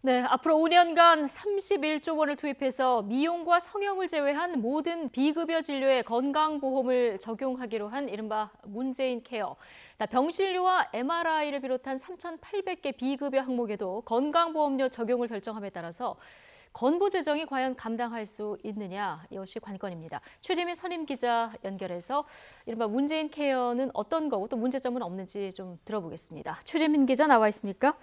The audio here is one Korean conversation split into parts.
네, 앞으로 5년간 31조 원을 투입해서 미용과 성형을 제외한 모든 비급여 진료에 건강보험을 적용하기로 한 이른바 문재인 케어. 자, 병실료와 MRI를 비롯한 3,800개 비급여 항목에도 건강보험료 적용을 결정함에 따라서 건보 재정이 과연 감당할 수 있느냐, 이것이 관건입니다. 최재민 선임 기자 연결해서 이른바 문재인 케어는 어떤 거고 또 문제점은 없는지 좀 들어보겠습니다. 최재민 기자 나와 있습니까?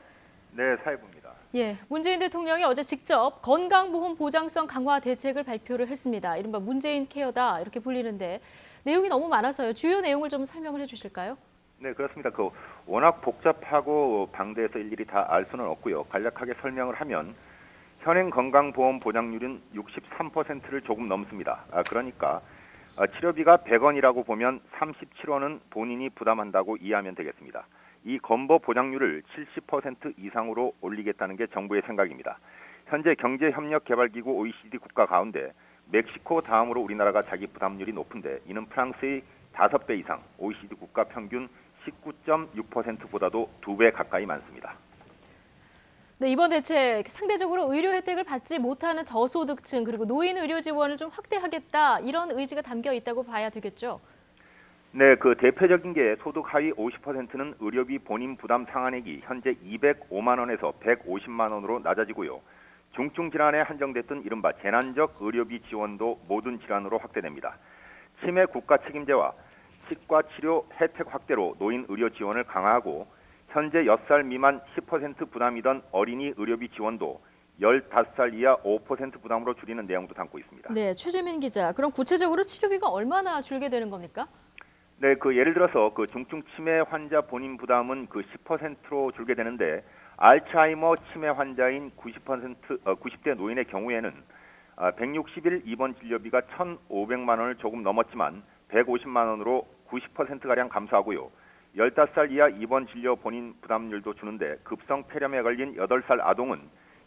네, 사회부입니다. 예, 문재인 대통령이 어제 직접 건강보험 보장성 강화 대책을 발표를 했습니다. 이른바 문재인 케어다 이렇게 불리는데 내용이 너무 많아서요. 주요 내용을 좀 설명을 해주실까요? 네, 그렇습니다. 워낙 복잡하고 방대해서 일일이 다 알 수는 없고요. 간략하게 설명을 하면 현행 건강보험 보장률은 63%를 조금 넘습니다. 그러니까 치료비가 100원이라고 보면 37원은 본인이 부담한다고 이해하면 되겠습니다. 이 건보 보장률을 70% 이상으로 올리겠다는 게 정부의 생각입니다. 현재 경제협력개발기구 OECD 국가 가운데 멕시코 다음으로 우리나라가 자기 부담률이 높은데 이는 프랑스의 5배 이상, OECD 국가 평균 19.6%보다도 2배 가까이 많습니다. 네, 이번 대책 상대적으로 의료 혜택을 받지 못하는 저소득층 그리고 노인 의료 지원을 좀 확대하겠다 이런 의지가 담겨 있다고 봐야 되겠죠? 네, 대표적인 게 소득 하위 50%는 의료비 본인 부담 상한액이 현재 205만 원에서 150만 원으로 낮아지고요. 중증 질환에 한정됐던 이른바 재난적 의료비 지원도 모든 질환으로 확대됩니다. 치매 국가 책임제와 치과 치료 혜택 확대로 노인 의료 지원을 강화하고 현재 6살 미만 10% 부담이던 어린이 의료비 지원도 15살 이하 5% 부담으로 줄이는 내용도 담고 있습니다. 네, 최재민 기자. 그럼 구체적으로 치료비가 얼마나 줄게 되는 겁니까? 네, 예를 들어서 중증 치매 환자 본인 부담은 10%로 줄게 되는데 알츠하이머 치매 환자인 90대 노인의 경우에는 160일 입원 진료비가 1,500만 원을 조금 넘었지만 150만 원으로 90%가량 감소하고요. 15살 이하 입원 진료 본인 부담률도 주는데 급성 폐렴에 걸린 8살 아동은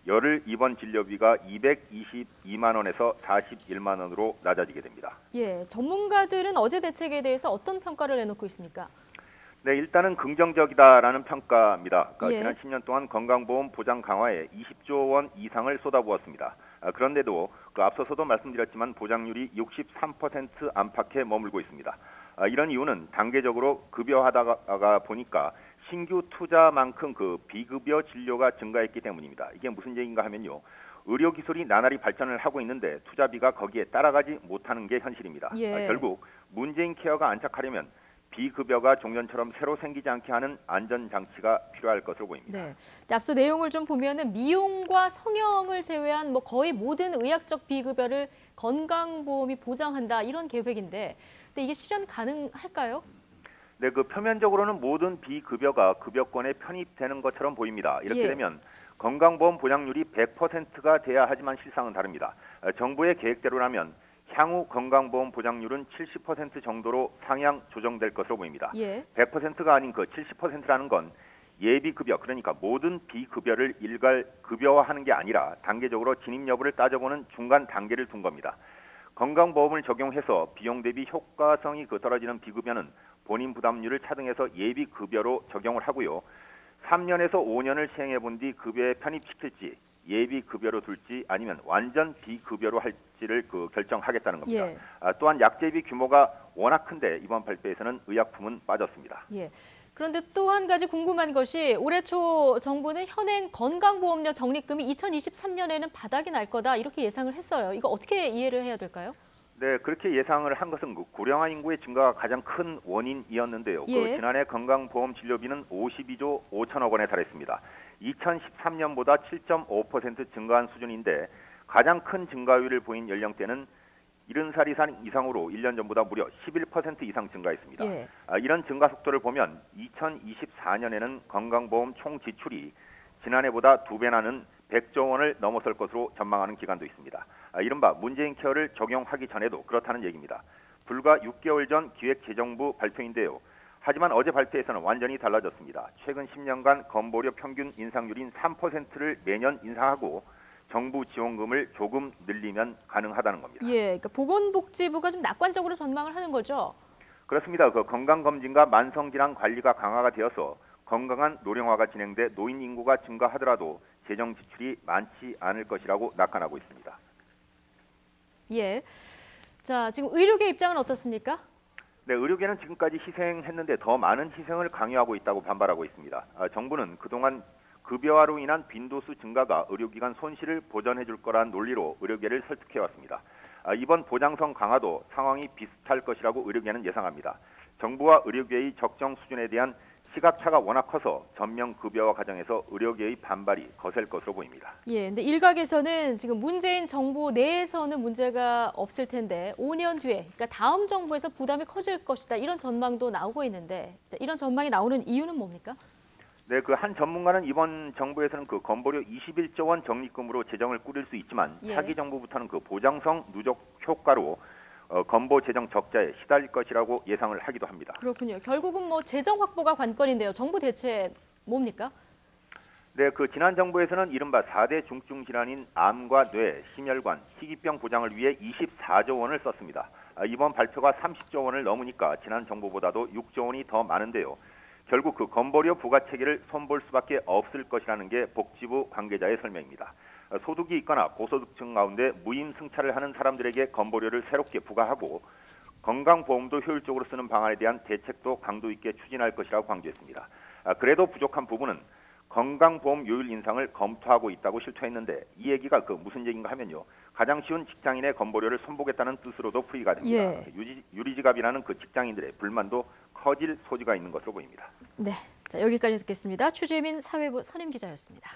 열흘 입원 진료비가 222만 원에서 41만 원으로 낮아지게 됩니다. 예, 전문가들은 어제 대책에 대해서 어떤 평가를 내놓고 있습니까? 네, 일단은 긍정적이다라는 평가입니다. 예. 지난 10년 동안 건강보험 보장 강화에 20조 원 이상을 쏟아부었습니다. 그런데도 앞서서도 말씀드렸지만 보장률이 63% 안팎에 머물고 있습니다. 이런 이유는 단계적으로 급여하다가 보니까 신규 투자만큼 비급여 진료가 증가했기 때문입니다. 이게 무슨 얘기인가 하면요. 의료기술이 나날이 발전을 하고 있는데 투자비가 거기에 따라가지 못하는 게 현실입니다. 예. 결국 문재인 케어가 안착하려면 비급여가 종전처럼 새로 생기지 않게 하는 안전장치가 필요할 것으로 보입니다. 네. 앞서 내용을 좀 보면은 미용과 성형을 제외한 거의 모든 의학적 비급여를 건강보험이 보장한다 이런 계획인데 근데 이게 실현 가능할까요? 네, 표면적으로는 모든 비급여가 급여권에 편입되는 것처럼 보입니다. 이렇게 예. 되면 건강보험 보장률이 100%가 돼야 하지만 실상은 다릅니다. 정부의 계획대로라면 향후 건강보험 보장률은 70% 정도로 상향 조정될 것으로 보입니다. 예. 100%가 아닌 70%라는 건 예비급여, 그러니까 모든 비급여를 일괄 급여화하는 게 아니라 단계적으로 진입 여부를 따져보는 중간 단계를 둔 겁니다. 건강보험을 적용해서 비용 대비 효과성이 떨어지는 비급여는 본인 부담률을 차등해서 예비급여로 적용을 하고요. 3년에서 5년을 시행해 본 뒤 급여에 편입시킬지 예비급여로 둘지 아니면 완전 비급여로 할지를 결정하겠다는 겁니다. 예. 또한 약제비 규모가 워낙 큰데 이번 발표에서는 의약품은 빠졌습니다. 예. 그런데 또 한 가지 궁금한 것이 올해 초 정부는 현행 건강보험료 적립금이 2023년에는 바닥이 날 거다 이렇게 예상을 했어요. 이거 어떻게 이해를 해야 될까요? 네, 그렇게 예상을 한 것은 고령화 인구의 증가가 가장 큰 원인이었는데요. 예. 지난해 건강보험 진료비는 52조 5천억 원에 달했습니다. 2013년보다 7.5% 증가한 수준인데 가장 큰 증가율을 보인 연령대는 70살 이상으로 1년 전보다 무려 11% 이상 증가했습니다. 예. 이런 증가 속도를 보면 2024년에는 건강보험 총 지출이 지난해보다 2배나는 100조 원을 넘어설 것으로 전망하는 기관도 있습니다. 이른바 문재인 케어를 적용하기 전에도 그렇다는 얘기입니다. 불과 6개월 전 기획재정부 발표인데요. 하지만 어제 발표에서는 완전히 달라졌습니다. 최근 10년간 건보료 평균 인상률인 3%를 매년 인상하고 정부 지원금을 조금 늘리면 가능하다는 겁니다. 예, 그러니까 보건복지부가 좀 낙관적으로 전망을 하는 거죠? 그렇습니다. 건강검진과 만성질환 관리가 강화가 되어서 건강한 노령화가 진행돼 노인 인구가 증가하더라도 재정 지출이 많지 않을 것이라고 낙관하고 있습니다. 예. 자, 지금 의료계 입장은 어떻습니까? 네, 의료계는 지금까지 희생했는데 더 많은 희생을 강요하고 있다고 반발하고 있습니다. 정부는 그동안 급여화로 인한 빈도수 증가가 의료기관 손실을 보전해 줄 거란 논리로 의료계를 설득해왔습니다. 이번 보장성 강화도 상황이 비슷할 것이라고 의료계는 예상합니다. 정부와 의료계의 적정 수준에 대한 시각차가 워낙 커서 전면 급여화 과정에서 의료계의 반발이 거셀 것으로 보입니다. 예, 근데 일각에서는 지금 문재인 정부 내에서는 문제가 없을 텐데 5년 뒤에, 그러니까 다음 정부에서 부담이 커질 것이다 이런 전망도 나오고 있는데 이런 전망이 나오는 이유는 뭡니까? 네, 그 한 전문가는 이번 정부에서는 그 건보료 21조 원 적립금으로 재정을 꾸릴 수 있지만 예. 차기 정부부터는 그 보장성 누적 효과로 건보 재정 적자에 시달릴 것이라고 예상을 하기도 합니다. 그렇군요. 결국은 뭐 재정 확보가 관건인데요. 정부 대체 뭡니까? 네, 그 지난 정부에서는 이른바 4대 중증 질환인 암과 뇌, 심혈관, 희귀병 보장을 위해 24조 원을 썼습니다. 이번 발표가 30조 원을 넘으니까 지난 정부보다도 6조 원이 더 많은데요. 결국 그 건보료 부과 체계를 손볼 수밖에 없을 것이라는 게 복지부 관계자의 설명입니다. 소득이 있거나 고소득층 가운데 무임승차를 하는 사람들에게 건보료를 새롭게 부과하고 건강보험도 효율적으로 쓰는 방안에 대한 대책도 강도 있게 추진할 것이라고 강조했습니다. 그래도 부족한 부분은 건강보험 요율 인상을 검토하고 있다고 실토했는데 이 얘기가 그 무슨 얘기인가 하면요. 가장 쉬운 직장인의 건보료를 손보겠다는 뜻으로도 풀이가 됩니다. 예. 유리지갑이라는 그 직장인들의 불만도 커질 소지가 있는 것으로 보입니다. 네, 자 여기까지 듣겠습니다. 추재민 사회부 선임 기자였습니다.